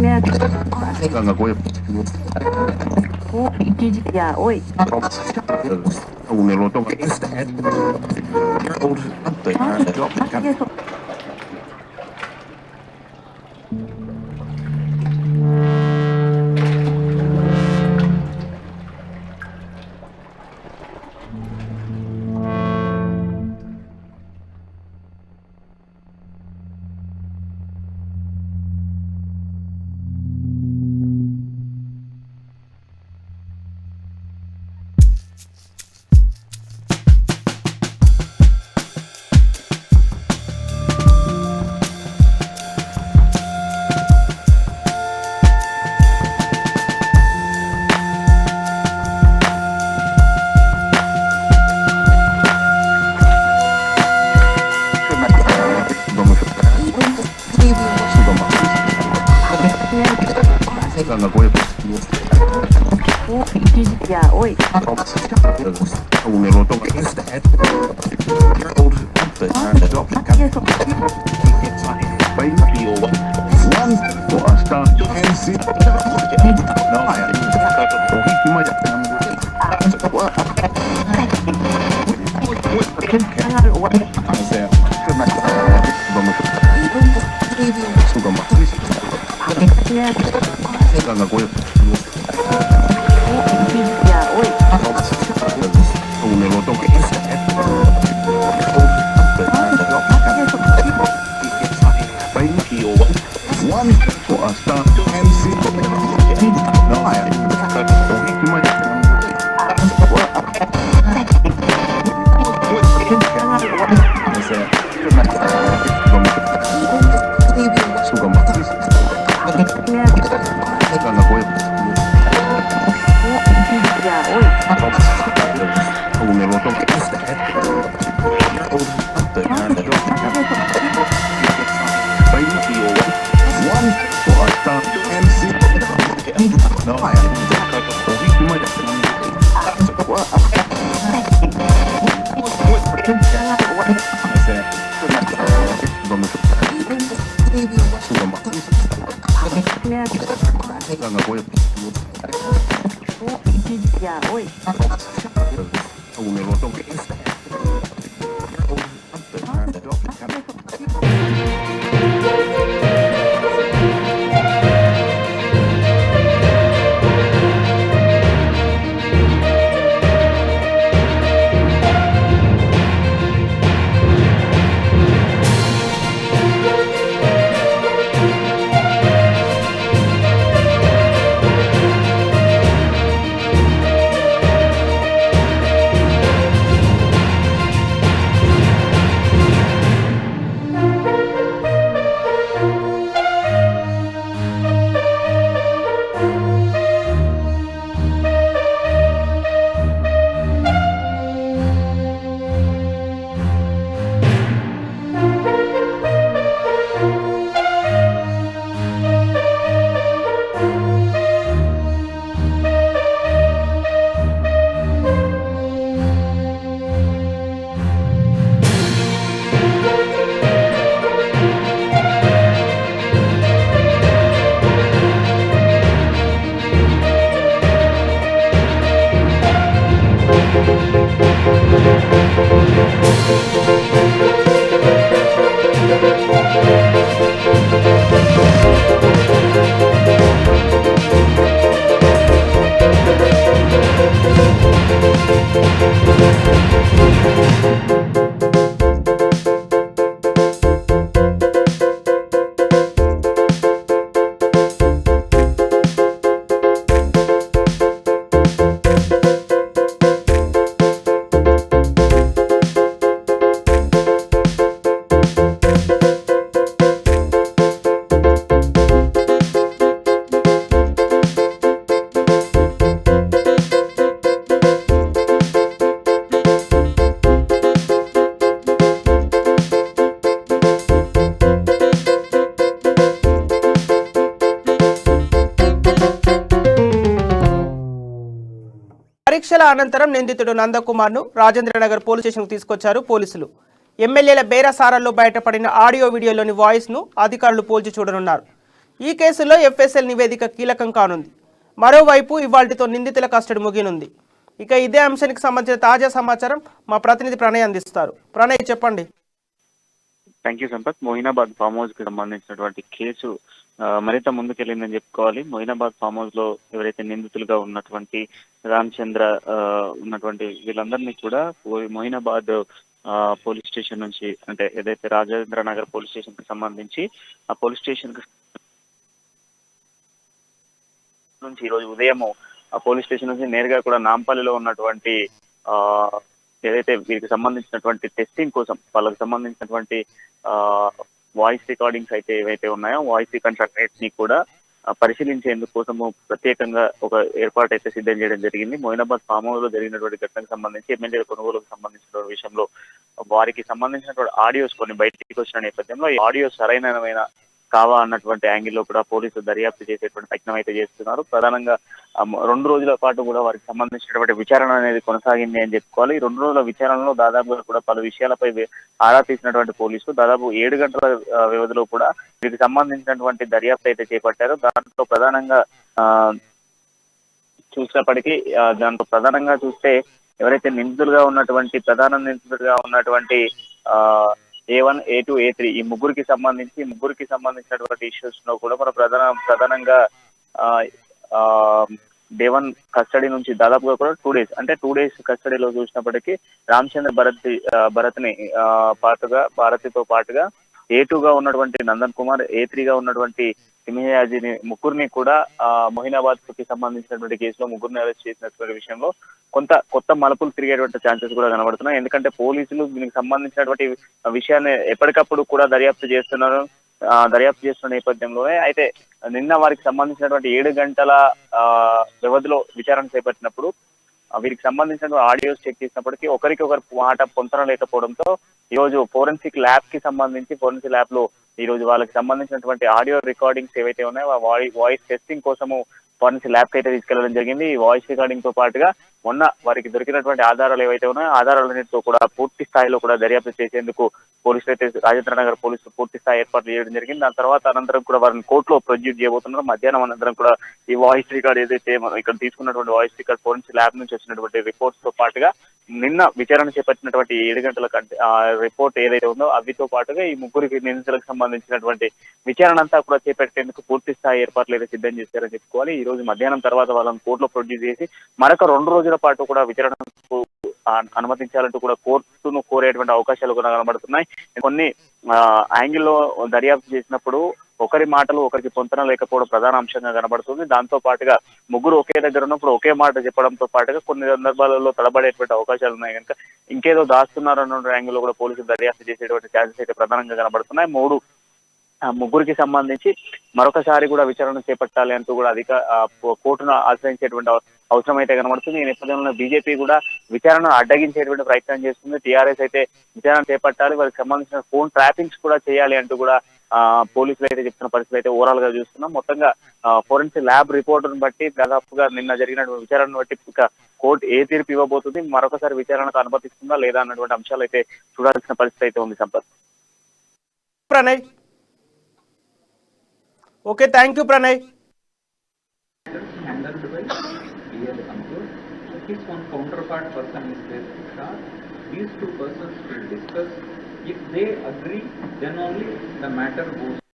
Ganga Goya. Ya, hoy. Un eloto. Eso. Ganga Goya. Ya, hoy. Un eloto. Eso. One for a start. Ganga Goya. Ya, hoy. Un eloto. One for a start. Ganga Goya. Ya, hoy. Un eloto. One for a start. Ganga Goya. Ya, hoy. Un eloto. పరీక్షల అనంతరం నిందితుడు నందకుమార్ను Rajendranagar police స్టేషన్కు తీసుకొచ్చారు పోలీసులు. ఎమ్మెల్యేల బేరసారాల్లో బయటపడిన audio వీడియోలోని వాయిస్ను అధికారులు పోల్చి చూడనున్నారు. ఈ కేసులో ఎఫ్ఎస్ఎల్ నివేదిక కీలకం కానుంది. మరోవైపు ఇవాల్టితో నిందితుల కస్టడీ ముగినుంది. ఇక ఇదే అంశానికి సంబంధించిన తాజా సమాచారం మా ప్రతినిధి ప్రణయ్ అందిస్తారు. ప్రణయ్, చెప్పండి. Thank you Sampath. Moinabad farm house కి సంబంధించినటువంటి కేసు మరింత ముందుకెళ్ళిందని చెప్పుకోవాలి. మొయినాబాద్ ఫామ్ హౌస్ లో ఎవరైతే నిందితులుగా ఉన్నటువంటి రామచంద్ర ఉన్నటువంటి వీళ్ళందరినీ కూడా మొయినాబాద్ పోలీస్ స్టేషన్ నుంచి, అంటే ఏదైతే రాజేంద్ర నగర్ పోలీస్ స్టేషన్ కి సంబంధించి ఆ పోలీస్ స్టేషన్ నుంచి ఈ రోజు ఉదయం ఆ పోలీస్ స్టేషన్ నుంచి నేరుగా కూడా నాంపల్లిలో ఉన్నటువంటి ఏదైతే వీరికి సంబంధించినటువంటి టెస్టింగ్ కోసం వాళ్ళకి సంబంధించినటువంటి వాయిస్ రికార్డింగ్స్ అయితే ఏవైతే ఉన్నాయో వాయిస్ రికార్డ్స్ ని కూడా పరిశీలించేందుకు కోసము ప్రత్యేకంగా ఒక ఏర్పాటు అయితే సిద్ధం చేయడం జరిగింది. మొయినాబాద్ ఫామ్ హౌస్ లో జరిగినటువంటి ఘటనకు సంబంధించి ఎమ్మెల్యేల కొనుగోలుకు సంబంధించిన విషయంలో వారికి సంబంధించినటువంటి ఆడియోస్ కొన్ని బయటికి వచ్చిన నేపథ్యంలో ఈ ఆడియో సరైన కావా అన్నటువంటి యాంగిల్లో కూడా పోలీసులు దర్యాప్తు చేసేటువంటి ప్రయత్నం అయితే చేస్తున్నారు. ప్రధానంగా 2 రోజుల పాటు కూడా వారికి సంబంధించినటువంటి విచారణ అనేది కొనసాగింది అని చెప్పుకోవాలి. ఈ 2 రోజుల విచారణలో దాదాపుగా కూడా పలు విషయాలపై ఆరా తీసినటువంటి పోలీసులు దాదాపు 7 గంటల వ్యవధిలో కూడా వీరికి సంబంధించినటువంటి దర్యాప్తు అయితే చేపట్టారు. దాంట్లో ప్రధానంగా చూస్తే ఎవరైతే ప్రధాన నిందితులుగా ఉన్నటువంటి A1, A2, A3 ఈ ముగ్గురికి సంబంధించినటువంటి ఇష్యూస్ లో కూడా మన ప్రధానంగా డే 1 కస్టడీ నుంచి దాదాపుగా కూడా 2 డేస్, అంటే 2 డేస్ కస్టడీలో చూసినప్పటికీ రామచంద్ర భరత్ని భారతితో పాటుగా A2గా ఉన్నటువంటి నందన్ కుమార్, A3గా ఉన్నటువంటి సింహయాజిని ముగ్గురిని కూడా మొయినాబాద్ కి సంబంధించినటువంటి కేసులో ముగ్గురిని అరెస్ట్ చేసినటువంటి విషయంలో కొత్త మలుపులు తిరిగేటువంటి ఛాన్సెస్ కూడా కనబడుతున్నాయి. ఎందుకంటే పోలీసులు దీనికి సంబంధించినటువంటి విషయాన్ని ఎప్పటికప్పుడు కూడా దర్యాప్తు చేస్తున్న నేపథ్యంలోనే అయితే నిన్న వారికి సంబంధించినటువంటి 7 గంటల వ్యవధిలో విచారణ చేపట్టినప్పుడు వీరికి సంబంధించిన ఆడియోస్ చెక్ చేసినప్పటికీ ఒకరికొకరు మాట పొంతన లేకపోవడంతో ఈ రోజు ఫోరెన్సిక్ ల్యాబ్ లో ఈ రోజు వాళ్ళకి సంబంధించినటువంటి ఆడియో రికార్డింగ్స్ ఏవైతే ఉన్నాయో వాయిస్ టెస్టింగ్ కోసము ఫోరెన్సిక్ ల్యాబ్ కి అయితే తీసుకెళ్లడం జరిగింది. ఈ వాయిస్ రికార్డింగ్ తో పాటుగా మొన్న వారికి దొరికినటువంటి ఆధారాలు ఏవైతే ఉన్నాయో ఆధారాలన్నింటితో కూడా పూర్తి స్థాయిలో కూడా దర్యాప్తు చేసేందుకు పోలీసులు అయితే రాజేంద్ర నగర్ పోలీసులు పూర్తి స్థాయి ఏర్పాట్లు చేయడం జరిగింది. దాని తర్వాత అనంతరం కూడా వారిని కోర్టులో ప్రొడ్యూస్ చేయబోతున్నారు. మధ్యాహ్నం అనంతరం కూడా ఈ వాయిస్ రికార్డ్ ఏదైతే ఇక్కడ తీసుకున్నటువంటి వాయిస్ రికార్డ్ ఫోరెన్సిక్ ల్యాబ్ నుంచి వచ్చినటువంటి రిపోర్ట్స్ తో పాటుగా నిన్న విచారణ చేపట్టినటువంటి 7 గంటల రిపోర్ట్ ఏదైతే ఉందో అవితో పాటుగా ఈ ముగ్గురికి నిందితులకు సంబంధించినటువంటి విచారణ అంతా కూడా చేపట్టేందుకు పూర్తి స్థాయి ఏర్పాట్లు అయితే సిద్ధం చేశారని చెప్పుకోవాలి. ఈ రోజు మధ్యాహ్నం తర్వాత వాళ్ళని కోర్టులో ప్రొడ్యూస్ చేసి మరొక 2 రోజుల పాటు కూడా విచారణకు అనుమతించాలంటూ కూడా కోర్టును కోరేటువంటి అవకాశాలు కూడా కనబడుతున్నాయి. కొన్ని యాంగిల్లో దర్యాప్తు చేసినప్పుడు ఒకరి మాటలు ఒకరికి పొంతన లేకపోవడం ప్రధాన అంశంగా కనబడుతుంది. దాంతో పాటుగా ముగ్గురు ఒకే దగ్గర ఉన్నప్పుడు ఒకే మాట చెప్పడంతో పాటుగా కొన్ని సందర్భాలలో తడబడేటువంటి అవకాశాలు ఉన్నాయి కనుక ఇంకేదో దాస్తున్నారన్న యాంగిల్లో కూడా పోలీసులు దర్యాప్తు చేసేటువంటి ఛాన్సెస్ అయితే ప్రధానంగా కనబడుతున్నాయి. ముగ్గురికి సంబంధించి మరొకసారి కూడా విచారణ చేపట్టాలి అంటూ కూడా కోర్టును ఆశ్రయించేటువంటి అవసరం అయితే కనబడుతుంది. ఈ నేపథ్యంలో బీజేపీ కూడా విచారణ అడ్డగించేటువంటి ప్రయత్నం చేస్తుంది. టీఆర్ఎస్ అయితే విచారణ చేపట్టాలి, వారికి సంబంధించిన ఫోన్ ట్రాపింగ్స్ కూడా చేయాలి అంటూ కూడా పోలీసులు అయితే చెప్తున్న పరిస్థితి అయితే ఓవరాల్ గా చూస్తున్నాం. మొత్తంగా ఫోరెన్సిక్ ల్యాబ్ రిపోర్టును బట్టి దాదాపుగా నిన్న జరిగిన విచారణను బట్టి కోర్టు ఏ తీర్పు ఇవ్వబోతుంది, మరొకసారి విచారణకు అనుమతిస్తుందా లేదా అన్నటువంటి అంశాలు అయితే చూడాల్సిన పరిస్థితి అయితే ఉంది. Sampath. Pranay, okay, thank you Pranay. His one counterpart person is there to start. These 2 persons will discuss. If they agree, then only the matter goes